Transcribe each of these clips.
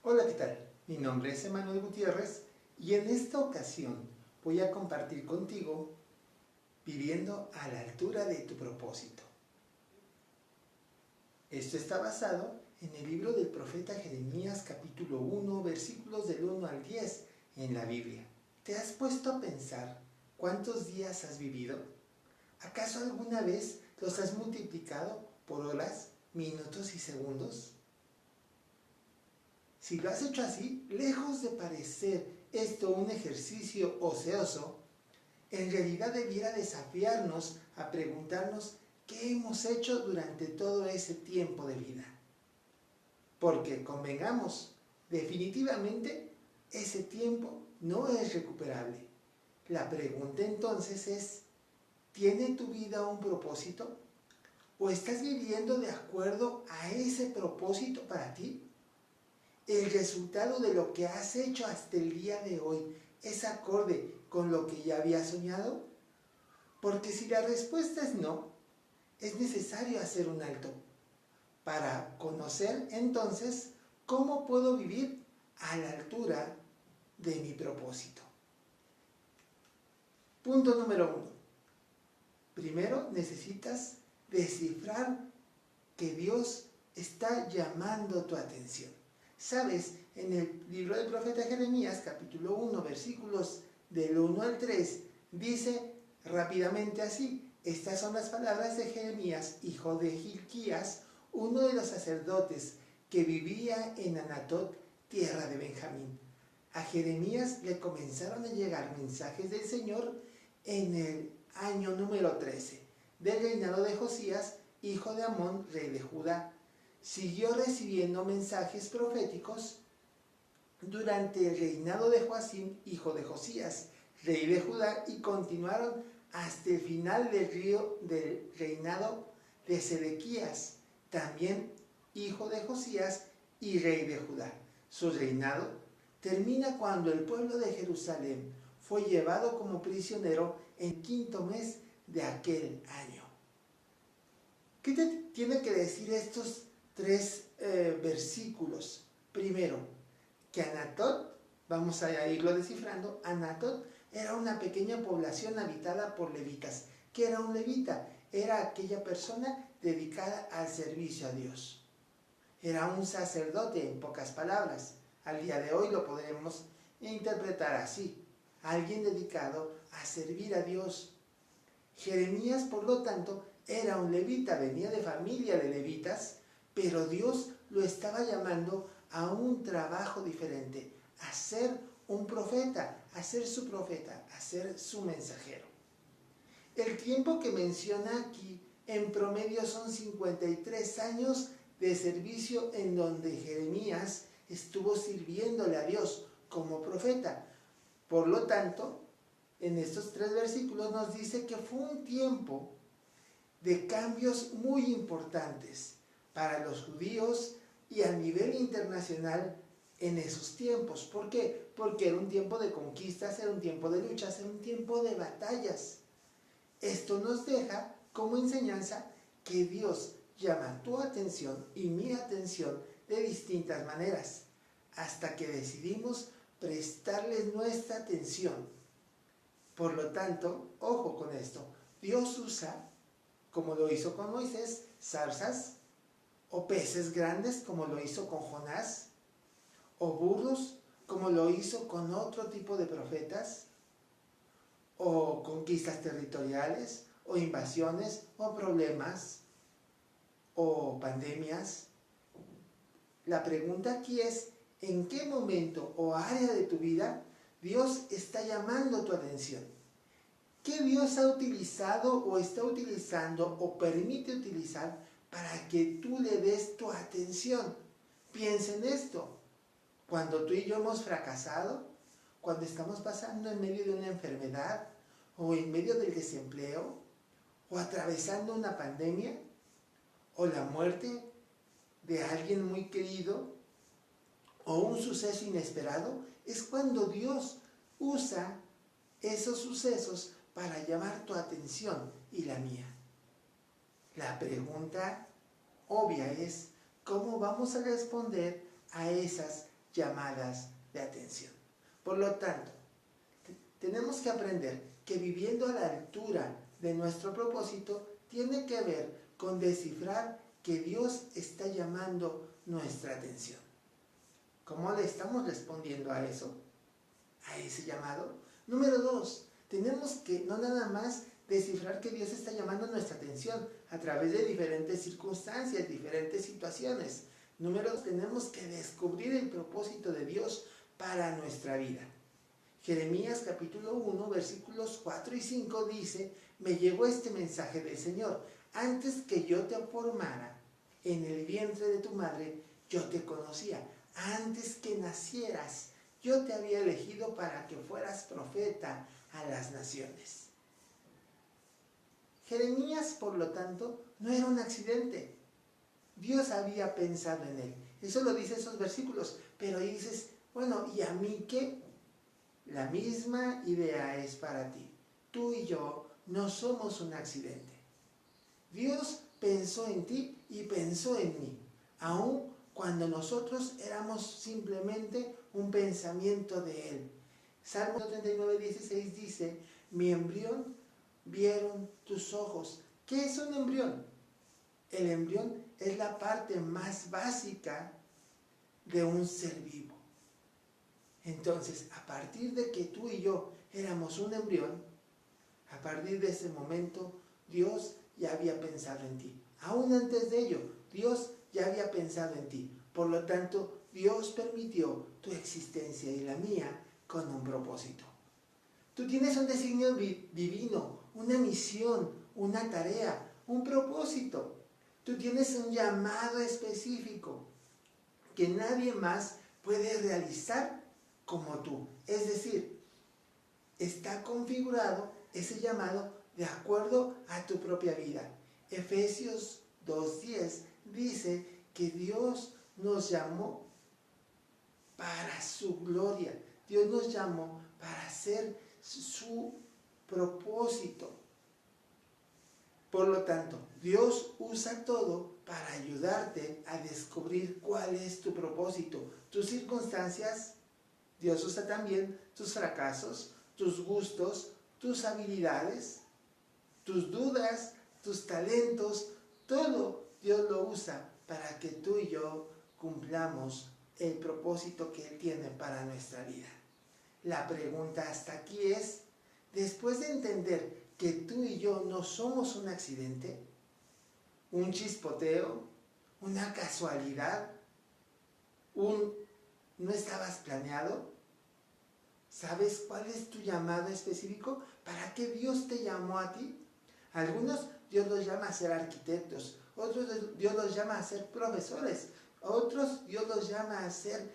Hola, ¿qué tal? Mi nombre es Emanuel Gutiérrez y en esta ocasión voy a compartir contigo viviendo a la altura de tu propósito. Esto está basado en el libro del profeta Jeremías capítulo 1, versículos del 1 al 10 en la Biblia. ¿Te has puesto a pensar cuántos días has vivido? ¿Acaso alguna vez los has multiplicado por horas, minutos y segundos? Si lo has hecho así, lejos de parecer esto un ejercicio ocioso, en realidad debiera desafiarnos a preguntarnos qué hemos hecho durante todo ese tiempo de vida. Porque, convengamos, definitivamente ese tiempo no es recuperable. La pregunta entonces es, ¿tiene tu vida un propósito? ¿O estás viviendo de acuerdo a ese propósito para ti? ¿El resultado de lo que has hecho hasta el día de hoy es acorde con lo que ya habías soñado? Porque si la respuesta es no, es necesario hacer un alto para conocer entonces cómo puedo vivir a la altura de mi propósito. Punto número 1. Primero necesitas descifrar que Dios está llamando tu atención. Sabes, en el libro del profeta Jeremías, capítulo 1, versículos del 1 al 3, dice rápidamente así: estas son las palabras de Jeremías, hijo de Hilquías, uno de los sacerdotes que vivía en Anatot, tierra de Benjamín. A Jeremías le comenzaron a llegar mensajes del Señor en el año número 13 del reinado de Josías, hijo de Amón, rey de Judá. Siguió recibiendo mensajes proféticos durante el reinado de Joacim, hijo de Josías, rey de Judá, y continuaron hasta el final del reinado de Sedequías, también hijo de Josías y rey de Judá. Su reinado termina cuando el pueblo de Jerusalén fue llevado como prisionero en el quinto mes de aquel año. ¿Qué te tiene que decir estos tres versículos? Primero, que Anatot, vamos a irlo descifrando, Anatot era una pequeña población habitada por levitas. ¿Qué era un levita? Era aquella persona dedicada al servicio a Dios. Era un sacerdote, en pocas palabras. Al día de hoy lo podremos interpretar así: alguien dedicado a servir a Dios. Jeremías, por lo tanto, era un levita, venía de familia de levitas, pero Dios lo estaba llamando a un trabajo diferente, a ser un profeta, a ser su profeta, a ser su mensajero. El tiempo que menciona aquí, en promedio, son 53 años de servicio en donde Jeremías estuvo sirviéndole a Dios como profeta. Por lo tanto, en estos tres versículos nos dice que fue un tiempo de cambios muy importantes para los judíos y a nivel internacional en esos tiempos. ¿Por qué? Porque era un tiempo de conquistas, era un tiempo de luchas, era un tiempo de batallas. Esto nos deja como enseñanza que Dios llama tu atención y mi atención de distintas maneras, hasta que decidimos prestarles nuestra atención. Por lo tanto, ojo con esto, Dios usa, como lo hizo con Moisés, zarzas, o peces grandes, como lo hizo con Jonás, o burros, como lo hizo con otro tipo de profetas, o conquistas territoriales, o invasiones, o problemas, o pandemias. La pregunta aquí es, ¿en qué momento o área de tu vida Dios está llamando tu atención? ¿Qué Dios ha utilizado o está utilizando o permite utilizar para que tú le des tu atención? Piensa en esto. Cuando tú y yo hemos fracasado, cuando estamos pasando en medio de una enfermedad, o en medio del desempleo, o atravesando una pandemia, o la muerte de alguien muy querido, o un suceso inesperado, es cuando Dios usa esos sucesos para llamar tu atención y la mía. La pregunta obvia es, ¿cómo vamos a responder a esas llamadas de atención. Por lo tanto, tenemos que aprender que viviendo a la altura de nuestro propósito tiene que ver con descifrar que Dios está llamando nuestra atención. ¿Cómo le estamos respondiendo a eso? ¿A ese llamado? Número 2, tenemos que no nada más descifrar que Dios está llamando nuestra atención a través de diferentes circunstancias, diferentes situaciones. Número 2, tenemos que descubrir el propósito de Dios para nuestra vida. Jeremías capítulo 1, versículos 4 y 5 dice: me llegó este mensaje del Señor. Antes que yo te formara en el vientre de tu madre, yo te conocía. Antes que nacieras, yo te había elegido para que fueras profeta a las naciones. Jeremías, por lo tanto, no era un accidente. Dios había pensado en él. Eso lo dice esos versículos. Pero ahí dices, bueno, ¿y a mí qué? La misma idea es para ti. Tú y yo no somos un accidente. Dios pensó en ti y pensó en mí, aun cuando nosotros éramos simplemente un pensamiento de Él. Salmo 39:16 dice: mi embrión vieron tus ojos. ¿Qué es un embrión? El embrión es la parte más básica de un ser vivo. Entonces, a partir de que tú y yo éramos un embrión, a partir de ese momento, Dios ya había pensado en ti. Aún antes de ello, Dios ya había pensado en ti. Por lo tanto, Dios permitió tu existencia y la mía con un propósito. Tú tienes un designio divino, una misión, una tarea, un propósito. Tú tienes un llamado específico que nadie más puede realizar como tú. Es decir, está configurado ese llamado de acuerdo a tu propia vida. Efesios 2:10 dice que Dios nos llamó para su gloria. Dios nos llamó para hacer su propósito. Por lo tanto, Dios usa todo para ayudarte a descubrir cuál es tu propósito. Tus circunstancias, Dios usa también tus fracasos, tus gustos, tus habilidades, tus dudas, tus talentos, todo Dios lo usa para que tú y yo cumplamos el propósito que Él tiene para nuestra vida. La pregunta hasta aquí es, después de entender que tú y yo no somos un accidente, un chispoteo, una casualidad, no estabas planeado, ¿sabes cuál es tu llamado específico? ¿Para qué Dios te llamó a ti? Algunos Dios los llama a ser arquitectos, otros Dios los llama a ser profesores, a otros Dios los llama a ser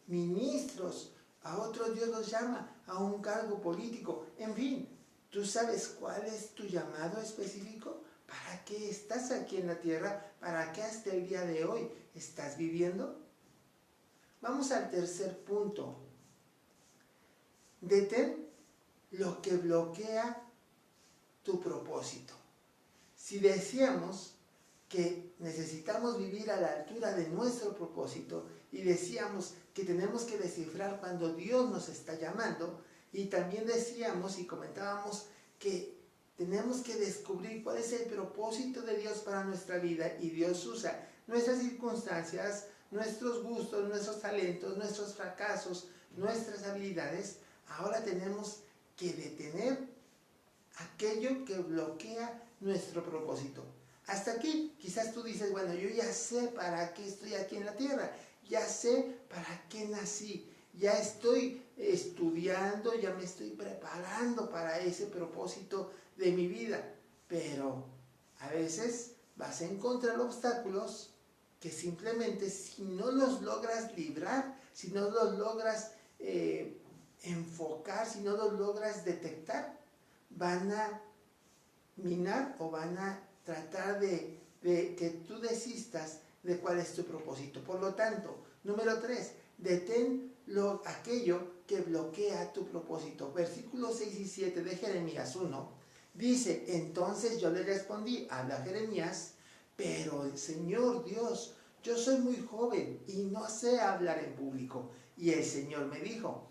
ministros, a otros Dios los llama a un cargo político. En fin, ¿tú sabes cuál es tu llamado específico? ¿Para qué estás aquí en la tierra? ¿Para qué hasta el día de hoy estás viviendo? Vamos al tercer punto. Detén lo que bloquea tu propósito. Si decíamos que necesitamos vivir a la altura de nuestro propósito y decíamos que tenemos que descifrar cuando Dios nos está llamando, y también decíamos y comentábamos que tenemos que descubrir cuál es el propósito de Dios para nuestra vida, y Dios usa nuestras circunstancias, nuestros gustos, nuestros talentos, nuestros fracasos, nuestras habilidades. Ahora tenemos que detener aquello que bloquea nuestro propósito. Hasta aquí, quizás tú dices, bueno, yo ya sé para qué estoy aquí en la tierra, ya sé para qué nací, ya estoy estudiando, ya me estoy preparando para ese propósito de mi vida. Pero a veces vas a encontrar obstáculos que simplemente, si no los logras librar, si no los logras enfocar, si no los logras detectar, van a minar o van a tratar de que tú desistas de cuál es tu propósito. Por lo tanto, número 3, detén aquello que bloquea tu propósito. Versículos 6 y 7 de Jeremías 1 dice: entonces yo le respondí, habla Jeremías, pero el Señor Dios yo soy muy joven y no sé hablar en público. Y el Señor me dijo,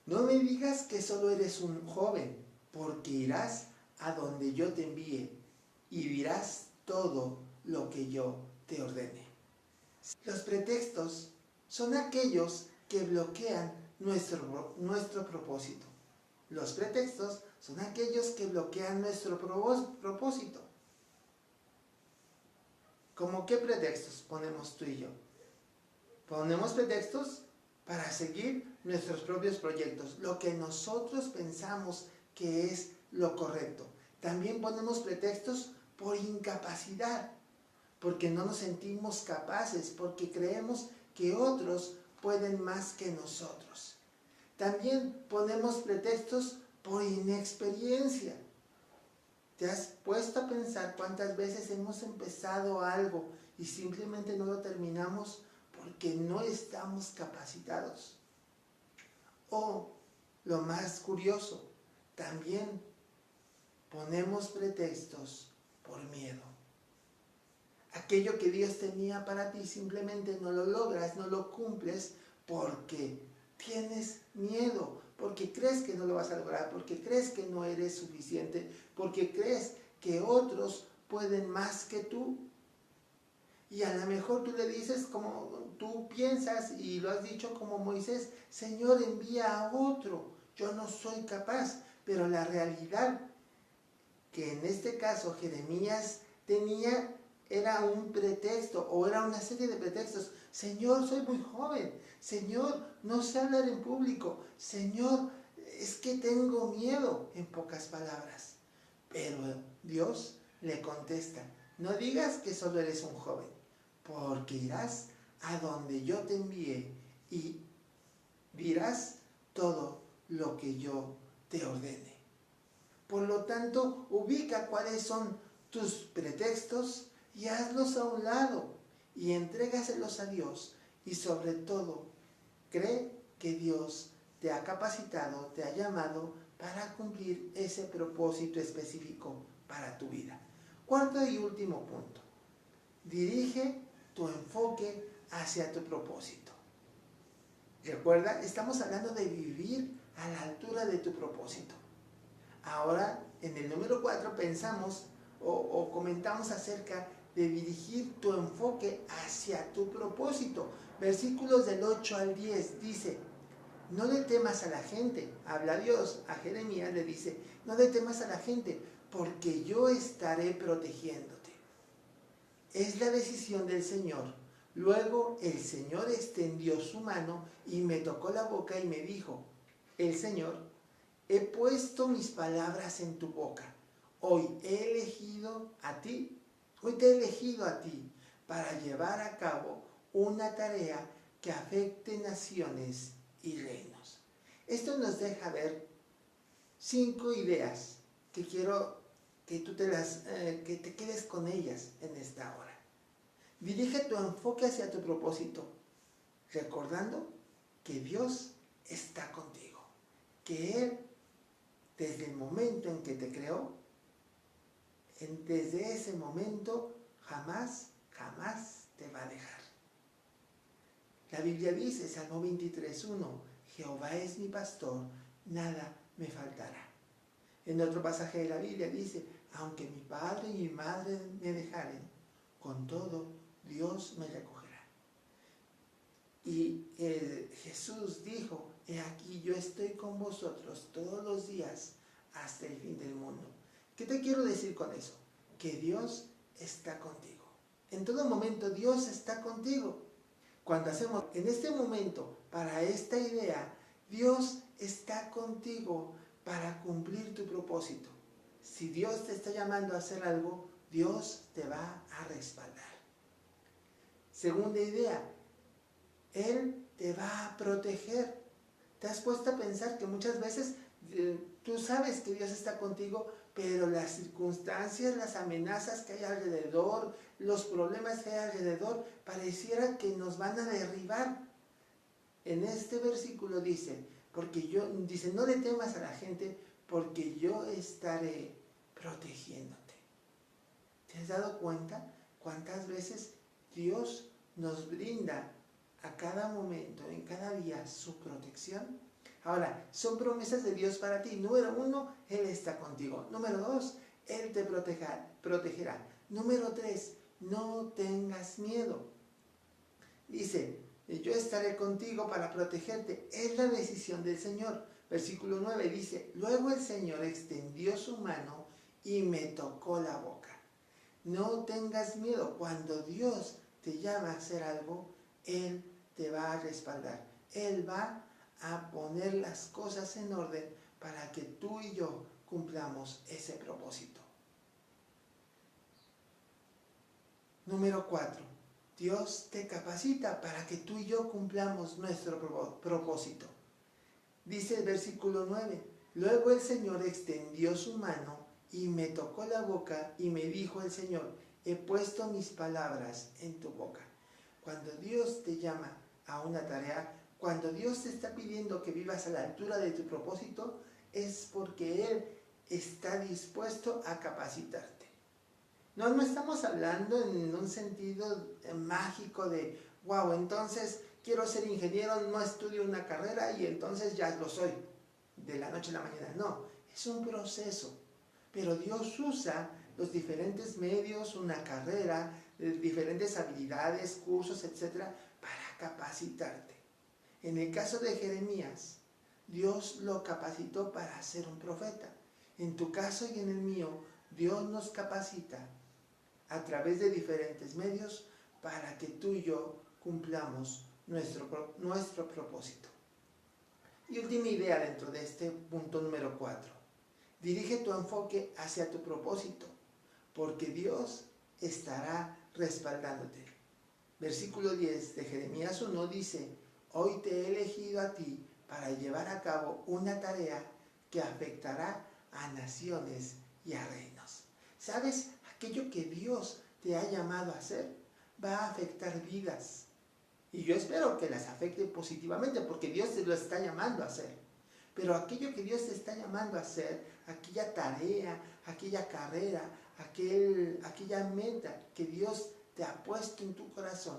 no me digas que solo eres un joven, porque irás a donde yo te envíe y dirás todo lo que yo te ordene. Los pretextos son aquellos que bloquean nuestro propósito. Los pretextos son aquellos que bloquean nuestro propósito. ¿Cómo qué pretextos ponemos tú y yo? Ponemos pretextos para seguir nuestros propios proyectos, lo que nosotros pensamos que es lo correcto. También ponemos pretextos por incapacidad, porque no nos sentimos capaces, porque creemos que otros pueden más que nosotros. También ponemos pretextos por inexperiencia. ¿Te has puesto a pensar cuántas veces hemos empezado algo y simplemente no lo terminamos porque no estamos capacitados? O, lo más curioso, también ponemos pretextos por miedo. Aquello que Dios tenía para ti simplemente no lo logras, no lo cumples porque tienes miedo, porque crees que no lo vas a lograr, porque crees que no eres suficiente, porque crees que otros pueden más que tú. Y a lo mejor tú le dices, como tú piensas y lo has dicho como Moisés, Señor, envía a otro, yo no soy capaz. Pero la realidad que en este caso Jeremías tenía era un pretexto o era una serie de pretextos. Señor, soy muy joven. Señor, no sé hablar en público. Señor, es que tengo miedo, en pocas palabras. Pero Dios le contesta, no digas que solo eres un joven, porque irás a donde yo te envíe y dirás todo lo que yo te ordene. Por lo tanto, ubica cuáles son tus pretextos y hazlos a un lado y entrégaselos a Dios. Y sobre todo, cree que Dios te ha capacitado, te ha llamado para cumplir ese propósito específico para tu vida. Cuarto y último punto. Dirige tu enfoque hacia tu propósito. Recuerda, estamos hablando de vivir a la altura de tu propósito. Ahora, en el número 4 pensamos o comentamos acerca de dirigir tu enfoque hacia tu propósito. Versículos del 8 al 10 dice, no le temas a la gente. Habla Dios a Jeremías, le dice, no le temas a la gente, porque yo estaré protegiéndote. Es la decisión del Señor. Luego el Señor extendió su mano y me tocó la boca y me dijo, el Señor, he puesto mis palabras en tu boca. Hoy te he elegido a ti para llevar a cabo una tarea que afecte naciones y reinos. Esto nos deja ver 5 ideas que quiero que tú que te quedes con ellas en esta hora. Dirige tu enfoque hacia tu propósito, recordando que Dios está contigo, que Él, desde el momento en que te creó, desde ese momento jamás te va a dejar. La Biblia dice, Salmo 23:1, Jehová es mi pastor, nada me faltará. En otro pasaje de la Biblia dice, aunque mi padre y mi madre me dejaren, con todo Dios me recogerá. Y Jesús dijo, he aquí yo estoy con vosotros todos los días hasta el fin del mundo. ¿Qué te quiero decir con eso? Que Dios está contigo. En todo momento Dios está contigo. Cuando hacemos en este momento para esta idea, Dios está contigo para cumplir tu propósito. Si Dios te está llamando a hacer algo, Dios te va a respaldar. Segunda idea, Él te va a proteger. ¿Te has puesto a pensar que muchas veces tú sabes que Dios está contigo, pero las circunstancias, las amenazas que hay alrededor, los problemas que hay alrededor, pareciera que nos van a derribar? En este versículo dice, no le temas a la gente, porque yo estaré protegiéndote. ¿Te has dado cuenta cuántas veces Dios nos brinda a cada momento, en cada día, su protección. Ahora, son promesas de Dios para ti. Número 1, Él está contigo. Número 2, Él te protegerá. Número 3, no tengas miedo. Dice, yo estaré contigo para protegerte. Es la decisión del Señor. Versículo 9 dice, luego el Señor extendió su mano y me tocó la boca. No tengas miedo. Cuando Dios te llama a hacer algo, Él te va a respaldar. Él va a poner las cosas en orden para que tú y yo cumplamos ese propósito. Número 4. Dios te capacita para que tú y yo cumplamos nuestro propósito. Dice el versículo 9, luego el Señor extendió su mano y me tocó la boca y me dijo el Señor, he puesto mis palabras en tu boca. Cuando Dios te llama a una tarea, cuando Dios te está pidiendo que vivas a la altura de tu propósito, es porque Él está dispuesto a capacitarte. No estamos hablando en un sentido mágico de, wow, entonces quiero ser ingeniero, no estudio una carrera y entonces ya lo soy, de la noche a la mañana. No, es un proceso. Pero Dios usa los diferentes medios, una carrera, diferentes habilidades, cursos, etcétera, para capacitarte. En el caso de Jeremías, Dios lo capacitó para ser un profeta. En tu caso y en el mío, Dios nos capacita a través de diferentes medios para que tú y yo cumplamos nuestro propósito. Y última idea dentro de este punto número 4. Dirige tu enfoque hacia tu propósito, porque Dios estará respaldándote. Versículo 10 de Jeremías 1 dice, hoy te he elegido a ti para llevar a cabo una tarea que afectará a naciones y a reinos. ¿Sabes? Aquello que Dios te ha llamado a hacer va a afectar vidas. Y yo espero que las afecte positivamente, porque Dios te lo está llamando a hacer. Pero aquello que Dios te está llamando a hacer, aquella tarea, aquella carrera, aquella meta que Dios te ha puesto en tu corazón,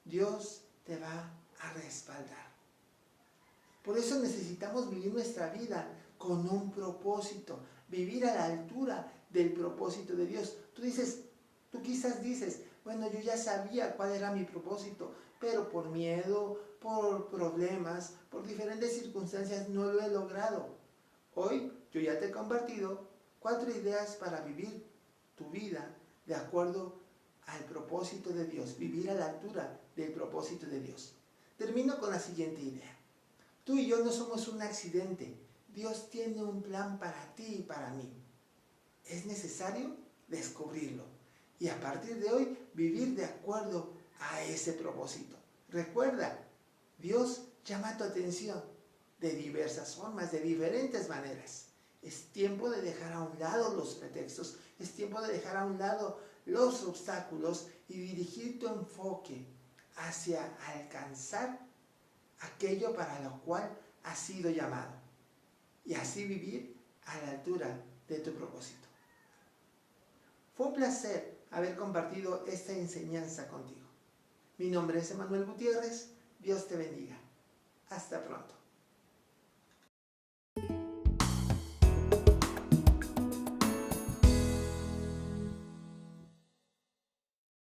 Dios te va a respaldar. Por eso necesitamos vivir nuestra vida con un propósito, vivir a la altura del propósito de Dios. Tú quizás dices, bueno, yo ya sabía cuál era mi propósito, pero por miedo, por problemas, por diferentes circunstancias no lo he logrado. Hoy yo ya te he compartido 4 ideas para vivir tu vida de acuerdo al propósito de Dios, vivir a la altura del propósito de Dios. Termino con la siguiente idea. Tú y yo no somos un accidente. Dios tiene un plan para ti y para mí. Es necesario descubrirlo y a partir de hoy vivir de acuerdo a ese propósito. Recuerda, Dios llama tu atención de diversas formas, de diferentes maneras. Es tiempo de dejar a un lado los pretextos, es tiempo de dejar a un lado los obstáculos y dirigir tu enfoque hacia alcanzar aquello para lo cual has sido llamado y así vivir a la altura de tu propósito. Fue un placer haber compartido esta enseñanza contigo. Mi nombre es Emanuel Gutiérrez. Dios te bendiga. Hasta pronto.